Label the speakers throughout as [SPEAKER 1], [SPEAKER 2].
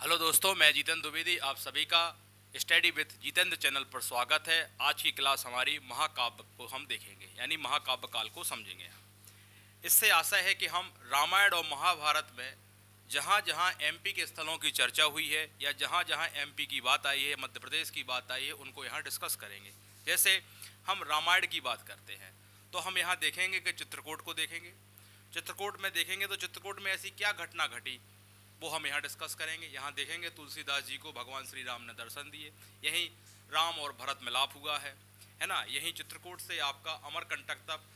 [SPEAKER 1] Hello दोस्तों, मैं जितेंद्र द्विवेदी। आप सभी का स्टडी विथ जितेंद्र चैनल पर स्वागत है। आज की क्लास हमारी महाकाव्य को हम देखेंगे, यानी महाकाव्य काल को समझेंगे। इससे आशा है कि हम रामायण और महाभारत में जहाँ जहाँ एमपी के स्थलों की चर्चा हुई है या जहाँ जहाँ एमपी की बात आई है, मध्य प्रदेश की बात आई है, उनको यहाँ डिस्कस करेंगे। जैसे हम रामायण की बात करते हैं तो हम यहाँ देखेंगे कि चित्रकूट को देखेंगे। चित्रकूट में देखेंगे तो चित्रकूट में ऐसी क्या घटना घटी वो हम यहाँ डिस्कस करेंगे। यहाँ देखेंगे तुलसीदास जी को भगवान श्री राम ने दर्शन दिए, यहीं राम और भरत मिलाप हुआ है ना। यहीं चित्रकूट से आपका अमरकंटक तक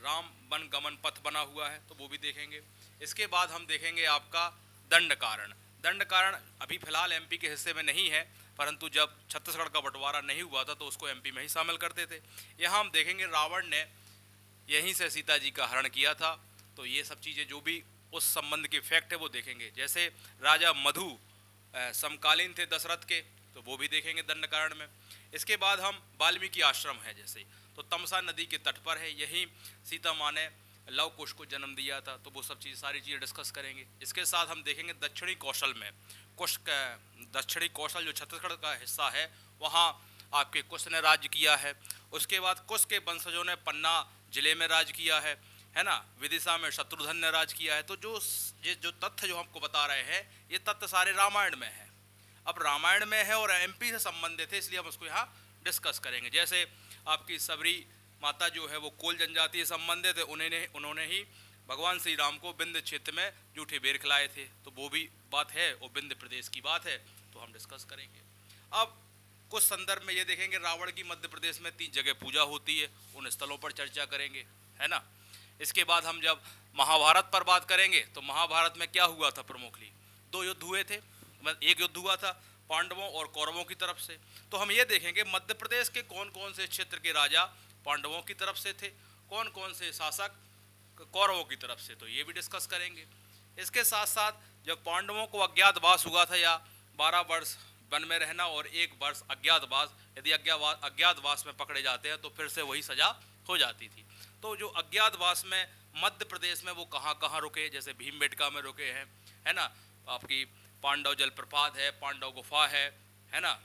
[SPEAKER 1] राम वन गमन पथ बना हुआ है, तो वो भी देखेंगे। इसके बाद हम देखेंगे आपका दंड कारण। दंड कारण अभी फिलहाल एमपी के हिस्से में नहीं है, परंतु जब छत्तीसगढ़ का बंटवारा नहीं हुआ था तो उसको एमपी में ही शामिल करते थे। यहाँ हम देखेंगे रावण ने यहीं से सीता जी का हरण किया था, तो ये सब चीज़ें जो भी उस संबंध के फैक्ट है वो देखेंगे। जैसे राजा मधु समकालीन थे दशरथ के, तो वो भी देखेंगे दंड कारण में। इसके बाद हम वाल्मीकि आश्रम है जैसे, तो तमसा नदी के तट पर है, यहीं सीता माँ ने लव कुश को जन्म दिया था, तो वो सब चीज़ सारी चीज़ें डिस्कस करेंगे। इसके साथ हम देखेंगे दक्षिणी कौशल में कुश का, दक्षिणी कौशल जो छत्तीसगढ़ का हिस्सा है, वहाँ आपके कुश ने राज्य किया है। उसके बाद कुश के वंशजों ने पन्ना जिले में राज किया है ना। विदिशा में शत्रुघ्न ने राज किया है। तो जो तथ्य जो हमको बता रहे हैं, ये तथ्य सारे रामायण में है। अब रामायण में है और एमपी से संबंधित है, इसलिए हम उसको यहाँ डिस्कस करेंगे। जैसे आपकी सबरी माता जो है वो कोल जनजाति से संबंधित है, उन्होंने ही भगवान श्री राम को विंध्य क्षेत्र में जूठे बेर खिलाए थे, तो वो भी बात है और विंध्य प्रदेश की बात है, तो हम डिस्कस करेंगे। अब कुछ संदर्भ में ये देखेंगे रावण की मध्य प्रदेश में 3 जगह पूजा होती है, उन स्थलों पर चर्चा करेंगे, है ना। इसके बाद हम जब महाभारत पर बात करेंगे तो महाभारत में क्या हुआ था प्रमुखली, 2 युद्ध हुए थे। एक युद्ध हुआ था पांडवों और कौरवों की तरफ से, तो हम ये देखेंगे मध्य प्रदेश के कौन कौन से क्षेत्र के राजा पांडवों की तरफ से थे, कौन कौन से शासक कौरवों की तरफ से, तो ये भी डिस्कस करेंगे। इसके साथ साथ जब पांडवों को अज्ञातवास हुआ था, या 12 वर्ष वन में रहना और 1 वर्ष अज्ञातवास, यदि अज्ञातवास में पकड़े जाते हैं तो फिर से वही सजा हो जाती थी। तो जो अज्ञातवास में मध्य प्रदेश में वो कहाँ कहाँ रुके, जैसे भीमबेटका में रुके हैं, है ना। आपकी पांडव जलप्रपात है, पांडव गुफा है ना।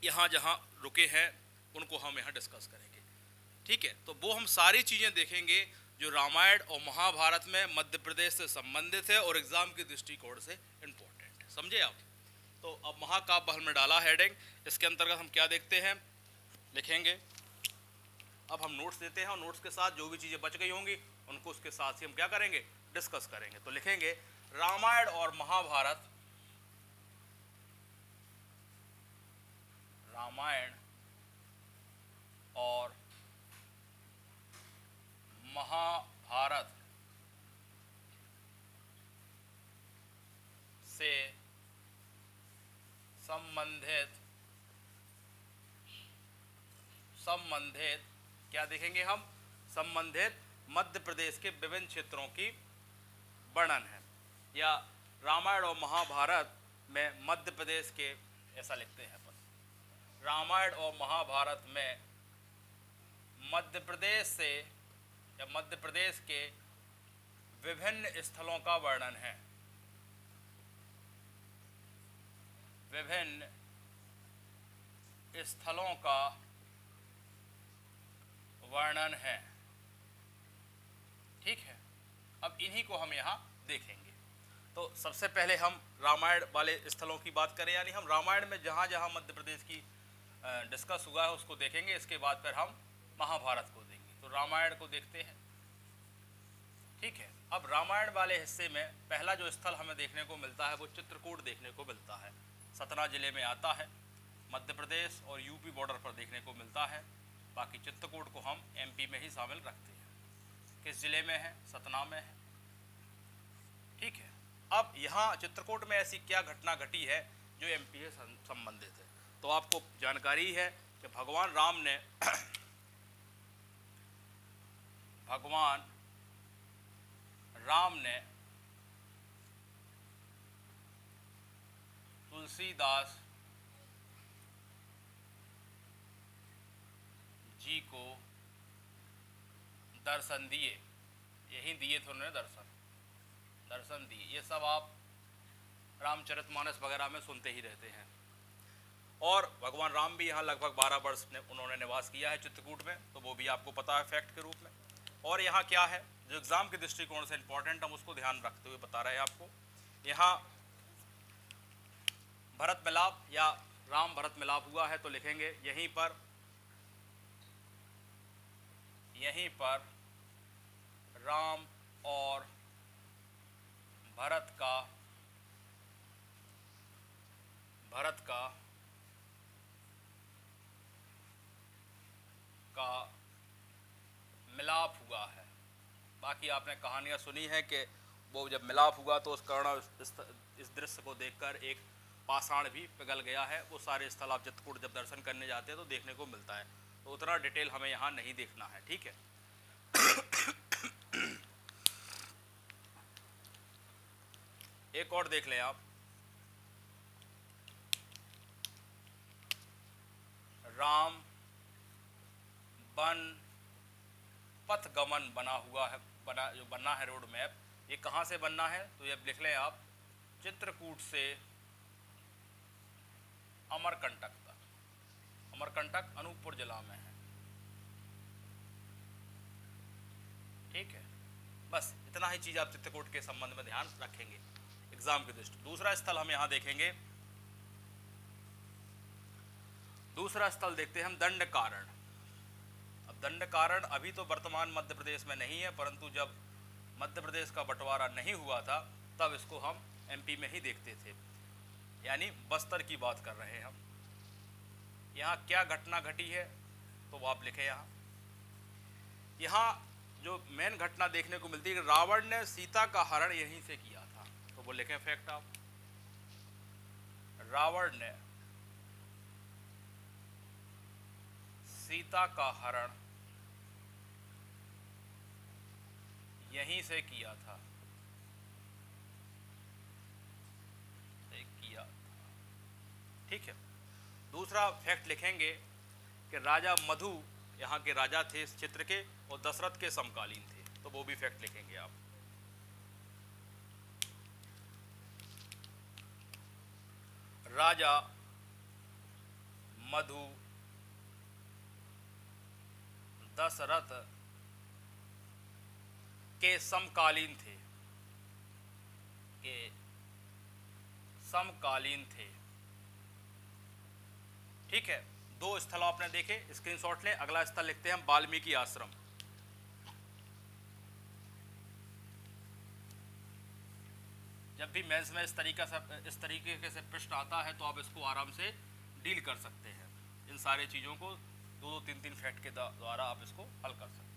[SPEAKER 1] यहाँ जहाँ रुके हैं उनको हम यहाँ डिस्कस करेंगे, ठीक है। तो वो हम सारी चीज़ें देखेंगे जो रामायण और महाभारत में मध्य प्रदेश से संबंधित है और एग्जाम के दृष्टिकोण से इम्पोर्टेंट है, समझे आप। तो अब महाकाव्य में डाला हेडिंग, इसके अंतर्गत हम क्या देखते हैं, लिखेंगे। अब हम नोट्स देते हैं और नोट्स के साथ जो भी चीज़ें बच गई होंगी उनको उसके साथ ही हम क्या करेंगे, डिस्कस करेंगे। तो लिखेंगे रामायण और महाभारत, रामायण और महाभारत से संबंधित क्या देखेंगे हम, संबंधित मध्य प्रदेश के विभिन्न क्षेत्रों की वर्णन है। या रामायण और महाभारत में मध्य प्रदेश के, ऐसा लिखते हैं अपन, रामायण और महाभारत में मध्य प्रदेश से या मध्य प्रदेश के विभिन्न स्थलों का वर्णन है, विभिन्न स्थलों का वर्णन है, ठीक है। अब इन्हीं को हम यहाँ देखेंगे। तो सबसे पहले हम रामायण वाले स्थलों की बात करें, यानी हम रामायण में जहाँ जहाँ मध्य प्रदेश की डिस्कस हुआ है उसको देखेंगे। इसके बाद फिर हम महाभारत को देखेंगे। तो रामायण को देखते हैं, ठीक है। अब रामायण वाले हिस्से में पहला जो स्थल हमें देखने को मिलता है वो चित्रकूट देखने को मिलता है। सतना जिले में आता है, मध्य प्रदेश और यूपी बॉर्डर पर देखने को मिलता है। बाकी चित्रकूट को हम एमपी में ही शामिल रखते हैं। किस जिले में है, सतना में है, ठीक है। अब यहाँ चित्रकूट में ऐसी क्या घटना घटी है जो एमपी से संबंधित है। तो आपको जानकारी है कि भगवान राम ने भगवान राम ने तुलसीदास जी को दर्शन दिए, यही दिए थे उन्होंने दर्शन दिए। ये सब आप रामचरितमानस वगैरह में सुनते ही रहते हैं। और भगवान राम भी यहाँ लगभग 12 वर्ष उन्होंने निवास किया है चित्रकूट में, तो वो भी आपको पता है फैक्ट के रूप में। और यहाँ क्या है जो एग्जाम के दृष्टिकोण से इंपॉर्टेंट, हम उसको ध्यान रखते हुए बता रहे हैं आपको। यहाँ भरत मिलाप या राम भरत मिलाप हुआ है, तो लिखेंगे यहीं पर राम और भरत का मिलाप हुआ है। बाकी आपने कहानियाँ सुनी है कि वो जब मिलाप हुआ तो उस कर्ण इस दृश्य को देखकर एक पाषाण भी पिघल गया है। वो सारे स्थल आप चित्रकूट जब दर्शन करने जाते हैं तो देखने को मिलता है, तो उतना डिटेल हमें यहाँ नहीं देखना है, ठीक है। एक और देख लें आप, राम वन पथगमन बना हुआ है, जो बनना है रोड मैप, ये कहाँ से बनना है, तो ये लिख लें आप चित्रकूट से अमरकंटक तक। अमरकंटक अनूपपुर जिला में है, ठीक है। बस इतना ही चीज आप चित्रकूट के संबंध में ध्यान रखेंगे एग्जाम की दृष्टि। दूसरा स्थल हम यहां देखेंगे, दूसरा स्थल देखते हैं हम दंडकारण। अब दंडकारण अभी तो वर्तमान मध्य प्रदेश में नहीं है, परंतु जब मध्य प्रदेश का बंटवारा नहीं हुआ था तब इसको हम एमपी में ही देखते थे, यानी बस्तर की बात कर रहे हैं हम। यहाँ क्या घटना घटी है तो वो आप लिखें। यहाँ जो मेन घटना देखने को मिलती है कि रावण ने सीता का हरण यहीं से किया था, तो वो लिखें फैक्ट आप, रावण ने सीता का हरण यहीं से किया था, ठीक है। दूसरा फैक्ट लिखेंगे कि राजा मधु यहाँ के राजा थे इस क्षेत्र के और दशरथ के समकालीन थे, तो वो भी फैक्ट लिखेंगे आप। राजा मधु दशरथ के समकालीन थे, ठीक है। दो स्थल आपने देखे, स्क्रीनशॉट लें। अगला स्थल लिखते हैं हम वाल्मीकि आश्रम। जब भी मेंस में इस तरीके से प्रश्न आता है तो आप इसको आराम से डील कर सकते हैं। इन सारी चीजों को 2-2, 3-3 फैक्ट के द्वारा आप इसको हल कर सकते हैं।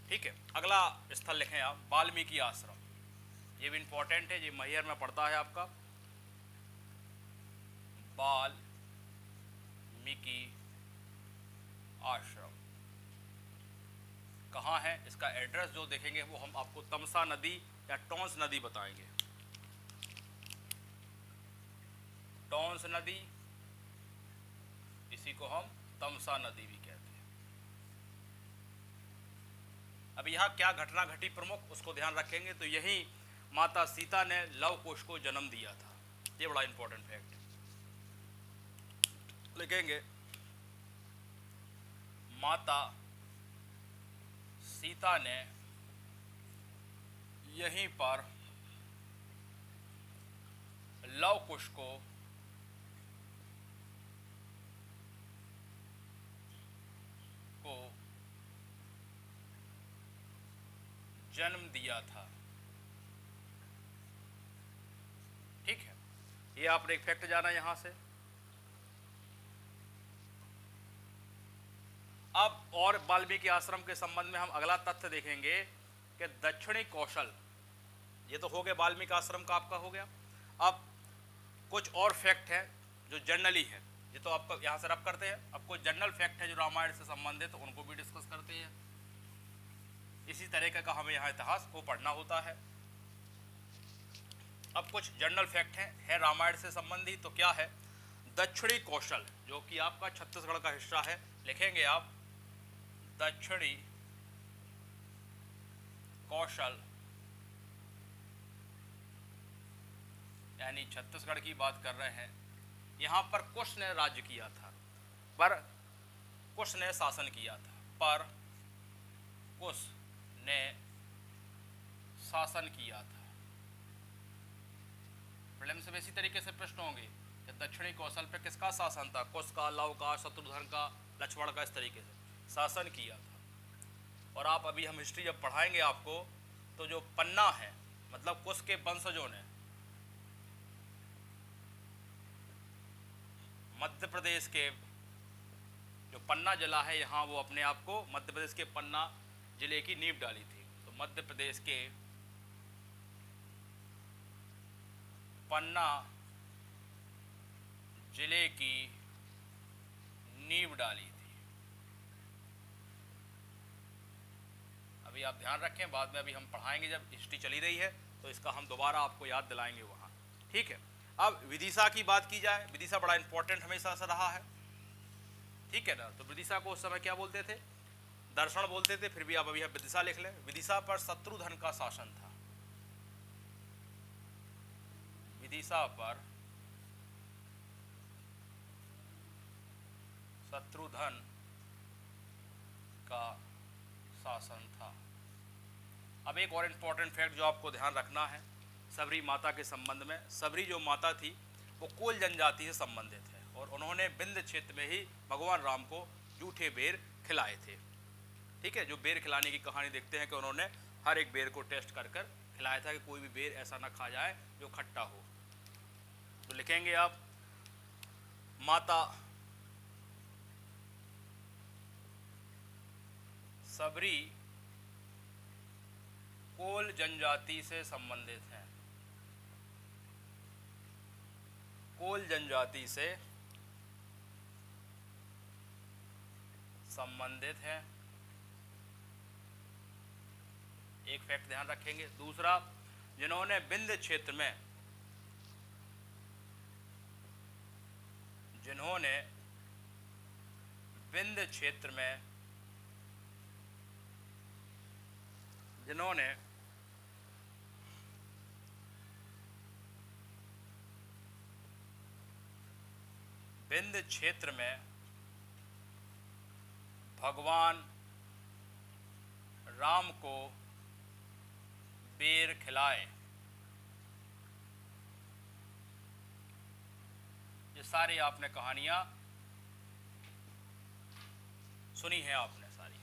[SPEAKER 1] ठीक है, अगला स्थल लिखें आप वाल्मीकि आश्रम। ये भी इंपॉर्टेंट है, ये मैहर में पड़ता है आपका। वाल्मीकि आश्रम कहाँ है, इसका एड्रेस जो देखेंगे वो हम आपको तमसा नदी या टॉन्स नदी बताएंगे। टॉन्स नदी, इसी को हम तमसा नदी भी कहते हैं। अब यहाँ क्या घटना घटी प्रमुख, उसको ध्यान रखेंगे। तो यही माता सीता ने लव कुश को जन्म दिया था, ये बड़ा इंपॉर्टेंट फैक्ट है। लिखेंगे माता सीता ने यहीं पर लव कुश को जन्म दिया था, ठीक है। ये आपने एक फैक्ट जाना यहां से। अब और वाल्मीकि आश्रम के संबंध में हम अगला तथ्य देखेंगे कि दक्षिणी कौशल, ये तो हो गया वाल्मीकि आश्रम का आपका हो गया। अब कुछ और फैक्ट है जो जनरली है, ये तो आपका यहां से रब करते हैं। अब कुछ जनरल फैक्ट है जो रामायण से संबंधित, तो उनको भी डिस्कस करते हैं। इसी तरीके का हमें यहाँ इतिहास को पढ़ना होता है। अब कुछ जनरल फैक्ट है रामायण से संबंधित। तो क्या है, दक्षिणी कौशल जो कि आपका छत्तीसगढ़ का हिस्सा है, लिखेंगे आप दक्षिणी कौशल यानी छत्तीसगढ़ की बात कर रहे हैं। यहाँ पर कुश ने राज्य किया था, पर कुश ने शासन किया था, पर कुश ने शासन किया था। प्रीलिम्स में इसी तरीके से प्रश्न होंगे कि दक्षिणी कौशल पे किसका शासन था, कुश का, लव का, शत्रुघ्न का, लक्ष्मण का, इस तरीके से शासन किया था। और आप अभी हम हिस्ट्री जब पढ़ाएंगे आपको, तो जो पन्ना है मतलब कुश के वंशजों ने मध्य प्रदेश के जो पन्ना जिला है यहाँ, वो अपने आप को मध्य प्रदेश के पन्ना जिले की नींव डाली थी। तो मध्य प्रदेश के पन्ना जिले की नींव डाली थी। अभी आप ध्यान रखें, बाद में अभी हम पढ़ाएंगे जब हिस्ट्री चली रही है तो इसका हम दोबारा आपको याद दिलाएंगे वहाँ, ठीक है। अब विदिशा की बात की जाए, विदिशा बड़ा इंपॉर्टेंट हमेशा से रहा है, ठीक है ना। तो विदिशा को उस समय क्या बोलते थे, दर्शन बोलते थे। फिर भी आप अभी विदिशा लिख लें। विदिशा पर शत्रुघ्न का शासन था, विदिशा पर शत्रुघ्न का शासन था। अब एक और इंपॉर्टेंट फैक्ट जो आपको ध्यान रखना है सबरी माता के संबंध में। सबरी जो माता थी वो कोल जनजाति से संबंधित है और उन्होंने विंध्य क्षेत्र में ही भगवान राम को जूठे बेर खिलाए थे, ठीक है। जो बेर खिलाने की कहानी देखते हैं कि उन्होंने हर एक बेर को टेस्ट कर कर खिलाया था कि कोई भी बेर ऐसा ना खा जाए जो खट्टा हो। तो लिखेंगे आप माता सबरी कोल जनजाति से संबंधित हैं, कोल जनजाति से संबंधित है। एक फैक्ट ध्यान रखेंगे। दूसरा, जिन्होंने विंध्य क्षेत्र में, जिन्होंने विंध्य क्षेत्र में, जिन्होंने विंध्य क्षेत्र में भगवान राम को बेर खिलाए। ये सारी आपने कहानियां सुनी है आपने सारी,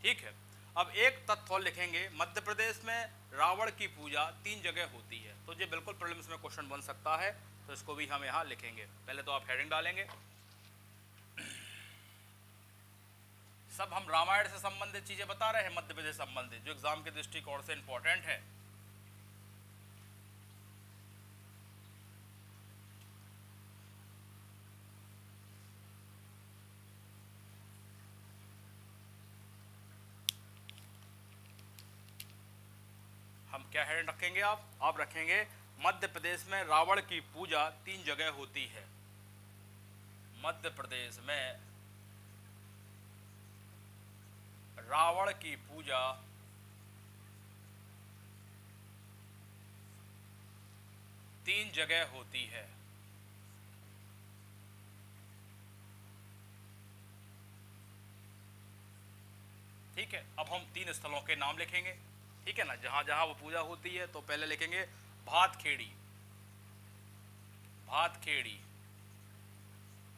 [SPEAKER 1] ठीक है। अब एक तथ्य और लिखेंगे, मध्य प्रदेश में रावण की पूजा 3 जगह होती है। तो ये बिल्कुल प्रीलिम्स में क्वेश्चन बन सकता है, तो इसको भी हम यहाँ लिखेंगे। पहले तो आप हेडिंग डालेंगे। सब हम रामायण से संबंधित चीजें बता रहे हैं, मध्य प्रदेश से संबंधित, जो एग्जाम के दृष्टिकोण से इंपॉर्टेंट है। हम क्या हेडिंग रखेंगे, आप रखेंगे मध्य प्रदेश में रावण की पूजा 3 जगह होती है। मध्य प्रदेश में रावण की पूजा 3 जगह होती है। ठीक है। अब हम 3 स्थलों के नाम लिखेंगे, ठीक है ना, जहां जहां वो पूजा होती है। तो पहले लिखेंगे भातखेड़ी। भातखेड़ी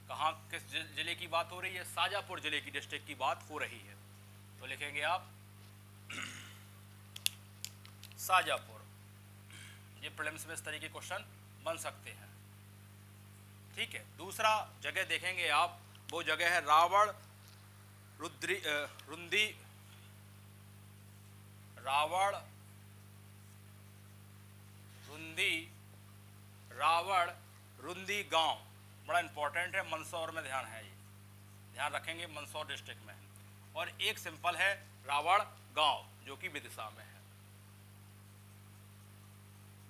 [SPEAKER 1] कहाँ, किस जिले की बात हो रही है, शाजापुर जिले की डिस्ट्रिक्ट की बात हो रही है। तो लिखेंगे आप शाजापुर। ये प्रीलिम्स में इस तरीके के क्वेश्चन बन सकते हैं, ठीक है। दूसरा जगह देखेंगे आप, वो जगह है रावण रुंदी, रावण रुंदी, रावण रुंदी गांव, बड़ा इंपॉर्टेंट है, मंदसौर में ध्यान है, ये ध्यान रखेंगे, मंदसौर डिस्ट्रिक्ट में है। और एक सिंपल है रावण गांव, जो कि विदिशा में है,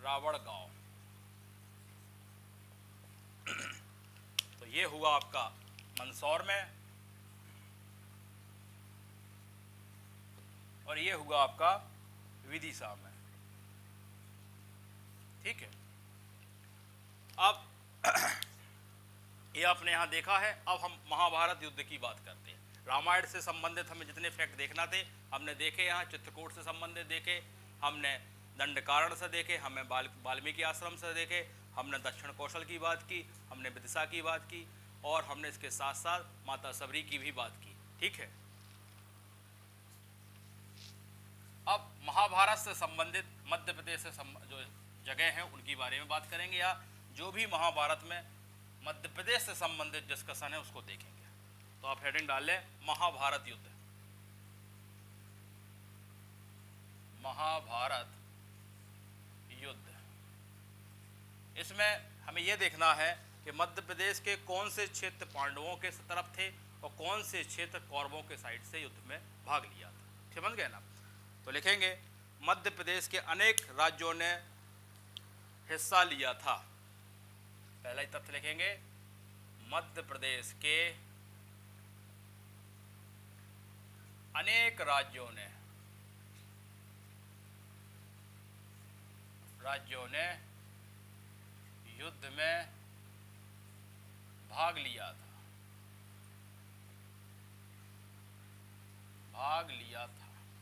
[SPEAKER 1] रावण गांव। तो ये हुआ आपका मंदसौर में, और ये हुआ आपका विदिशा में। ठीक है, अब ये आपने यहाँ देखा है। अब हम महाभारत युद्ध की बात करते हैं। रामायण से संबंधित हमें जितने फैक्ट देखना थे हमने देखे, यहाँ चित्रकूट से संबंधित देखे, हमने दंडकारण से देखे, हमें वाल्मीकि आश्रम से देखे, हमने दक्षिण कौशल की बात की, हमने विदिशा की बात की, और हमने इसके साथ साथ माता सबरी की भी बात की। ठीक है, अब महाभारत से संबंधित मध्य प्रदेश से जो जगह हैं उनकी बारे में बात करेंगे, या जो भी महाभारत में मध्य प्रदेश से संबंधित डिस्कशन है उसको देखेंगे। तो आप हेडिंग डाल लें महाभारत युद्ध। महाभारत युद्ध, इसमें हमें यह देखना है कि मध्य प्रदेश के कौन से क्षेत्र पांडवों के तरफ थे और कौन से क्षेत्र कौरवों के साइड से युद्ध में भाग लिया था। समझ गए ना? तो लिखेंगे मध्य प्रदेश के अनेक राज्यों ने हिस्सा लिया था। पहला ही तथ्य लिखेंगे, मध्य प्रदेश के अनेक राज्यों ने युद्ध में भाग लिया था।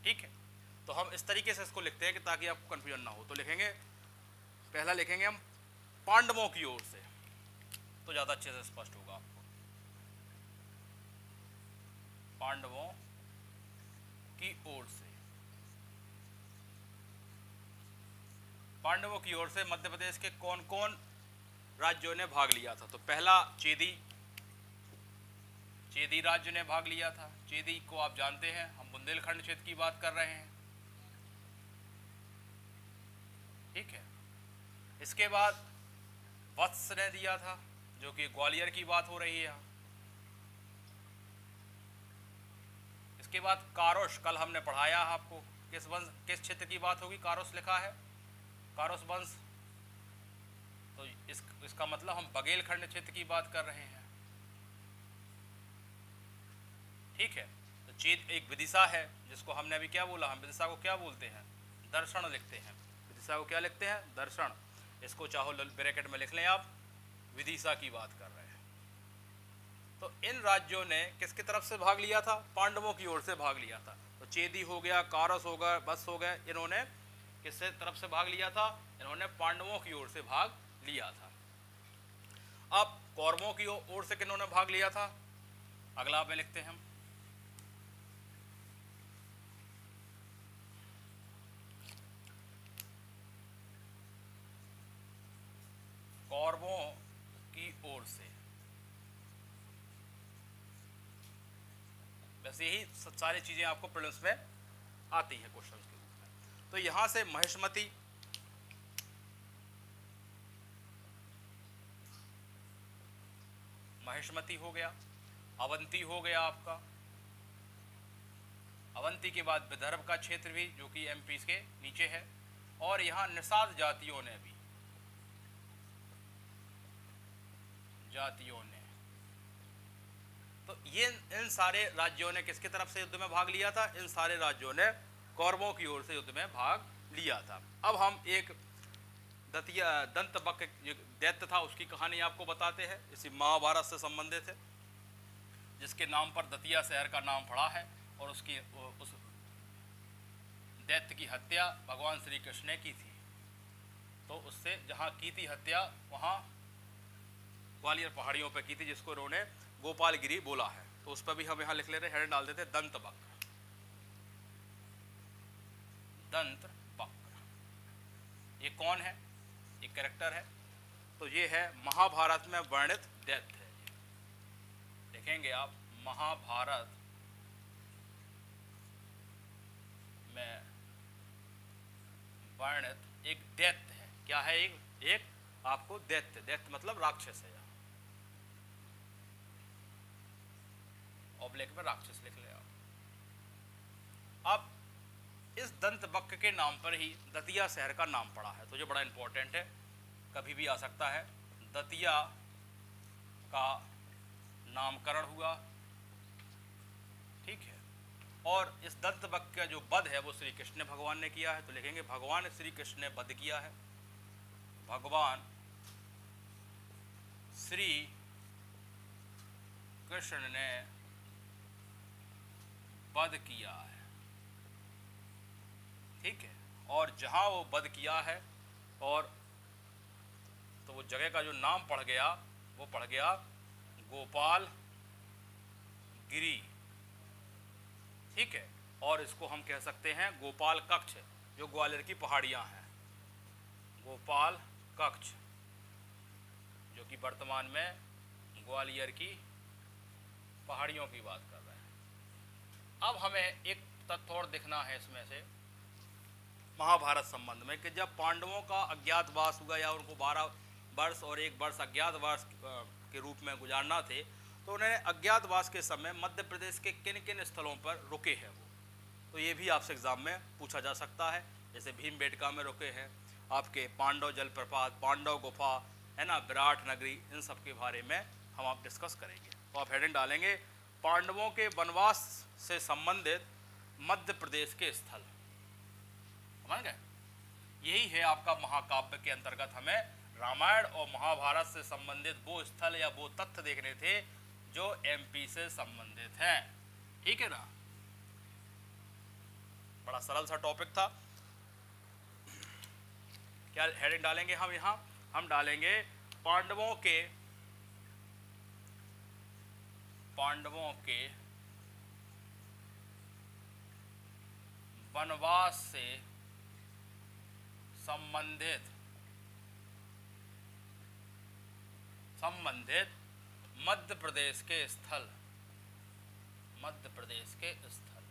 [SPEAKER 1] ठीक है, तो हम इस तरीके से इसको लिखते हैं कि ताकि आपको कंफ्यूजन ना हो। तो लिखेंगे, पहला लिखेंगे हम पांडवों की ओर से, तो ज्यादा अच्छे से स्पष्ट होगा आपको। पांडवों की ओर से, पांडवों की ओर से मध्य प्रदेश के कौन कौन राज्यों ने भाग लिया था। तो पहला चेदी राज्य ने भाग लिया था। चेदी को आप जानते हैं, हम बुंदेलखंड क्षेत्र की बात कर रहे हैं। ठीक है, इसके बाद वत्स ने दिया था, जो कि ग्वालियर की बात हो रही है। इसके बाद कारोश, कल हमने पढ़ाया आपको, किस क्षेत्र की बात होगी, कारोश लिखा है, कारोश वंश। तो इसका मतलब हम बघेलखंड क्षेत्र की बात कर रहे हैं। ठीक है, तो चेद एक विदिशा है, जिसको हमने अभी क्या बोला, हम विदिशा को क्या बोलते हैं, दर्शन लिखते हैं। विदिशा को क्या लिखते हैं, दर्शन। इसको चाहो ब्रैकेट में लिख लें आप, विदिशा की बात कर रहे हैं। तो इन राज्यों ने किसकी तरफ से भाग लिया था, पांडवों की ओर से भाग लिया था। तो चेदी हो गया, कारस हो गया, बस हो गए, इन्होंने किससे तरफ से भाग लिया था, इन्होंने पांडवों की ओर से भाग लिया था। अब कौरवों की ओर से किन्होंने भाग लिया था, अगला में लिखते हैं हम। कौरवों की ओर से, वैसे यही सारी चीजें आपको प्रीलिम्स में आती है क्वेश्चन के रूप में। तो यहां से महेशमती हो गया, अवंती हो गया आपका। अवंती के बाद विदर्भ का क्षेत्र भी, जो कि एमपी के नीचे है, और यहां निषाद जातियों ने तो ये इन सारे राज्यों ने किसकी तरफ से युद्ध में भाग लिया था, इन सारे राज्यों ने कौरवों की ओर से युद्ध में भाग लिया था। अब हम एक दंतबक दैत्य था, उसकी कहानी आपको बताते हैं, इसी महाभारत से संबंधित है, जिसके नाम पर दतिया शहर का नाम पड़ा है। और उस दैत्य की हत्या भगवान श्री कृष्ण ने की थी। तो उससे जहाँ की थी हत्या, वहाँ ग्वालियर पहाड़ियों पर की थी, जिसको उन्होंने गोपालगिरी बोला है। तो उस पर भी हम यहाँ लिख ले रहे, हेड डाल देते दंतबक। ये कौन है, एक कैरेक्टर है। तो ये है महाभारत में वर्णित दैत्य है। देखेंगे आप, महाभारत में वर्णित एक दैत्य है। क्या है, एक आपको दैत्य मतलब राक्षस है। ऑब्लिक में राक्षस लिख ले आप। अब इस दंतबक के नाम पर ही दतिया शहर का नाम पड़ा है। तो ये बड़ा इंपॉर्टेंट है, कभी भी आ सकता है। दतिया का नामकरण हुआ, ठीक है। और इस दंत वक्र का जो वध है वो श्री कृष्ण भगवान ने किया है। तो लिखेंगे भगवान श्री कृष्ण ने वध किया है, भगवान श्री कृष्ण ने वध किया है। ठीक है, और जहां वो वध किया है और तो वो जगह का जो नाम पड़ गया वो पड़ गया गोपाल गिरी। ठीक है, और इसको हम कह सकते हैं गोपाल कक्ष, जो ग्वालियर की पहाड़ियां हैं, गोपाल कक्ष, जो कि वर्तमान में ग्वालियर की पहाड़ियों की बात कर रहे हैं। अब हमें एक तथ्य और दिखना है इसमें से महाभारत संबंध में कि जब पांडवों का अज्ञातवास हुआ या उनको 12 वर्ष और 1 वर्ष अज्ञातवास के रूप में गुजारना थे, तो उन्होंने अज्ञातवास के समय मध्य प्रदेश के किन किन स्थलों पर रुके हैं वो, तो ये भी आपसे एग्जाम में पूछा जा सकता है। जैसे भीमबेटका में रुके हैं, आपके पांडव जलप्रपात, पांडव गुफा है ना, विराट नगरी, इन सब के बारे में हम आप डिस्कस करेंगे। तो आप हेडिंग डालेंगे पांडवों के वनवास से संबंधित मध्य प्रदेश के स्थल। समझ गए? यही है आपका महाकाव्य के अंतर्गत हमें रामायण और महाभारत से संबंधित वो स्थल या वो तथ्य देखने थे जो एमपी से संबंधित हैं। ठीक है ना, बड़ा सरल सा टॉपिक था। क्या हेडिंग डालेंगे हम यहां? हम डालेंगे पांडवों के वनवास से संबंधित मध्य प्रदेश के स्थल, मध्य प्रदेश के स्थल।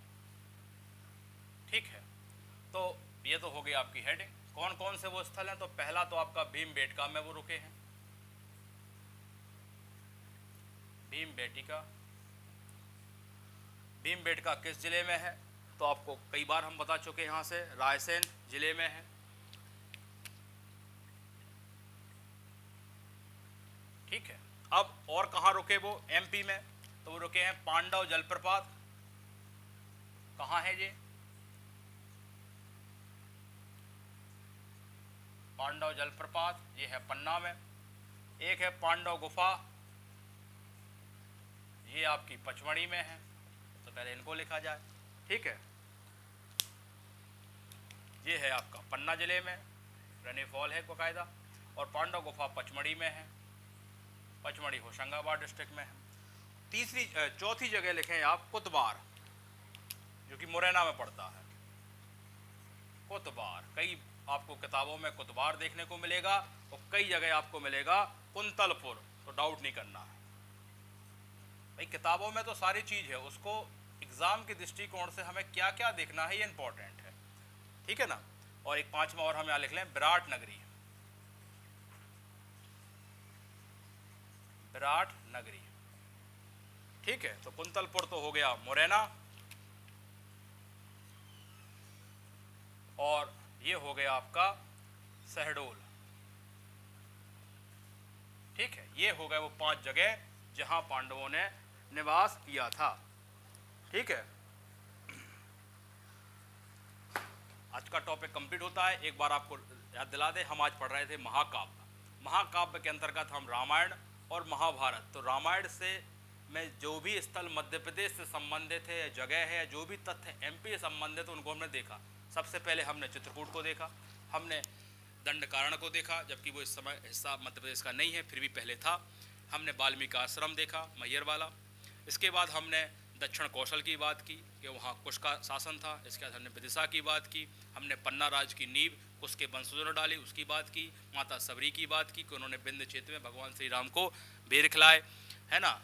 [SPEAKER 1] ठीक है, तो ये तो हो गई आपकी हेडिंग। कौन कौन से वो स्थल हैं? तो पहला तो आपका भीमबेटका में वो रुके हैं, भीमबेटका किस जिले में है? तो आपको कई बार हम बता चुके हैं, यहां से रायसेन जिले में है। ठीक है, अब और कहां रुके वो एमपी में? तो वो रुके हैं पांडव जलप्रपात। कहां है ये? पांडव जलप्रपात ये है पन्ना में। एक है पांडव गुफा, ये आपकी पचमढ़ी में है, तो पहले इनको लिखा जाए। ठीक है, ये है आपका पन्ना जिले में, रेनीफॉल है बाकायदा, और पांडव गुफा पचमढ़ी में है, पचमढ़ी होशंगाबाद डिस्ट्रिक्ट में है। चौथी जगह लिखें आप कुतबार, जो कि मुरैना में पड़ता है। कुतबार, कई आपको किताबों में कुतबार देखने को मिलेगा और कई जगह आपको मिलेगा कुंतलपुर, तो डाउट नहीं करना है भाई। किताबों में तो सारी चीज़ है, उसको एग्जाम के दृष्टिकोण से हमें क्या क्या देखना है ये इंपॉर्टेंट है। ठीक है ना। और एक पांचवा और हम यहाँ लिख लें विराट नगरी, विराट नगरी। ठीक है, तो कुंतलपुर तो हो गया मुरैना, और ये हो गया आपका शहडोल। ठीक है, ये हो गए वो 5 जगह जहां पांडवों ने निवास किया था। ठीक है, आज का टॉपिक कंप्लीट होता है। एक बार आपको याद दिला दे, हम आज पढ़ रहे थे महाकाव्य। महाकाव्य के अंतर्गत हम रामायण और महाभारत, तो रामायण से में जो भी स्थल मध्य प्रदेश से संबंधित है, जगह है, जो भी तथ्य एमपी से संबंधित उनको हमने देखा। सबसे पहले हमने चित्रकूट को देखा, हमने दंडकारण्य को देखा, जबकि वो इस समय हिस्सा मध्य प्रदेश का नहीं है, फिर भी पहले था। हमने वाल्मीकि आश्रम देखा, मैहर वाला। इसके बाद हमने दक्षिण कौशल की बात की कि वहाँ कुश का शासन था। इसके बाद हमने विदिशा की बात की, हमने पन्ना राज की नींव कुश के वंशजों ने डाली, उसकी बात की। माता सबरी की बात की कि उन्होंने विंध्य क्षेत्र में भगवान श्री राम को बेर खिलाए, है ना।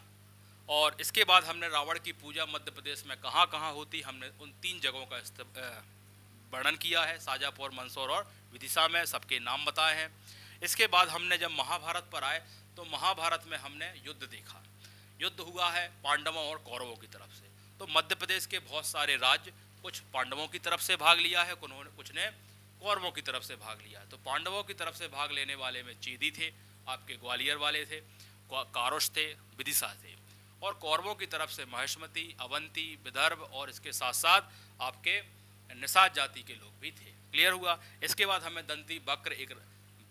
[SPEAKER 1] और इसके बाद हमने रावण की पूजा मध्य प्रदेश में कहाँ कहाँ होती, हमने उन 3 जगहों का वर्णन किया है, शाजापुर, मंदसौर और विदिशा में, सबके नाम बताए हैं। इसके बाद हमने जब महाभारत पर आए तो महाभारत में हमने युद्ध देखा। युद्ध हुआ है पांडवों और कौरवों की तरफ से। तो मध्य प्रदेश के बहुत सारे राज्य, कुछ पांडवों की तरफ से भाग लिया है, कुछ ने कौरवों की तरफ से भाग लिया है। तो पांडवों की तरफ से भाग लेने वाले में चेदी थे, आपके ग्वालियर वाले थे, कारुष थे, विदिशा थे। और कौरवों की तरफ से महेशमती, अवंती, विदर्भ और इसके साथ साथ आपके निषाद जाति के लोग भी थे। क्लियर हुआ। इसके बाद हमें दंती वक्र एक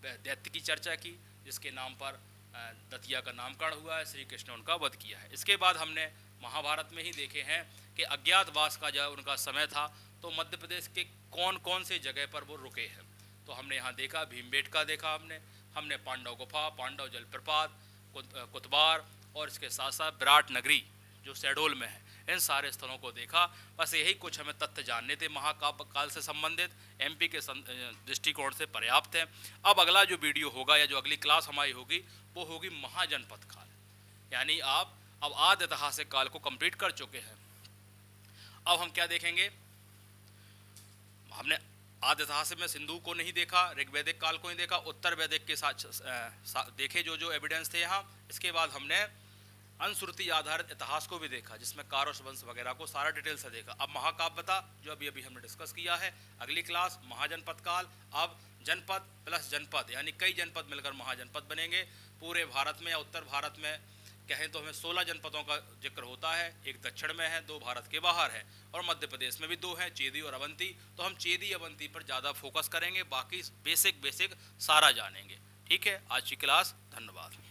[SPEAKER 1] दैत्य की चर्चा की जिसके नाम पर दतिया का नामकरण हुआ है, श्री कृष्ण ने उनका वध किया है। इसके बाद हमने महाभारत में ही देखे हैं कि अज्ञातवास का जब उनका समय था तो मध्य प्रदेश के कौन कौन से जगह पर वो रुके हैं। तो हमने यहाँ देखा भीमबेटका देखा, हमने पांडव गुफा, पांडव जलप्रपात, कुतबार और इसके साथ साथ विराट नगरी जो शहडोल में है, इन सारे स्थलों को देखा। बस यही कुछ हमें तथ्य जानने थे महाकाव्य काल से संबंधित, एमपी के दृष्टिकोण से पर्याप्त है। अब अगला जो वीडियो होगा या जो अगली क्लास हमारी होगी वो होगी महाजनपद काल, यानी आप अब आदि ऐतिहासिक काल को कंप्लीट कर चुके हैं। अब हम क्या देखेंगे, हमने आदि ऐतिहासिक में सिंधु को नहीं देखा, ऋग्वैदिक काल को नहीं देखा, उत्तर वैदिक के साथ देखे जो एविडेंस थे यहाँ। इसके बाद हमने अनुश्रुति आधारित इतिहास को भी देखा जिसमें कारोश वंश वगैरह को सारा डिटेल से देखा। अब महाकाव्यता जो अभी हमने डिस्कस किया है, अगली क्लास महाजनपद काल। अब जनपद प्लस जनपद यानी कई जनपद मिलकर महाजनपद बनेंगे। पूरे भारत में या उत्तर भारत में कहें तो हमें 16 जनपदों का जिक्र होता है, एक दक्षिण में है, 2 भारत के बाहर है और मध्य प्रदेश में भी 2 हैं, चेदी और अवंती। तो हम चेदी अवंती पर ज़्यादा फोकस करेंगे, बाकी बेसिक सारा जानेंगे। ठीक है, आज की क्लास, धन्यवाद।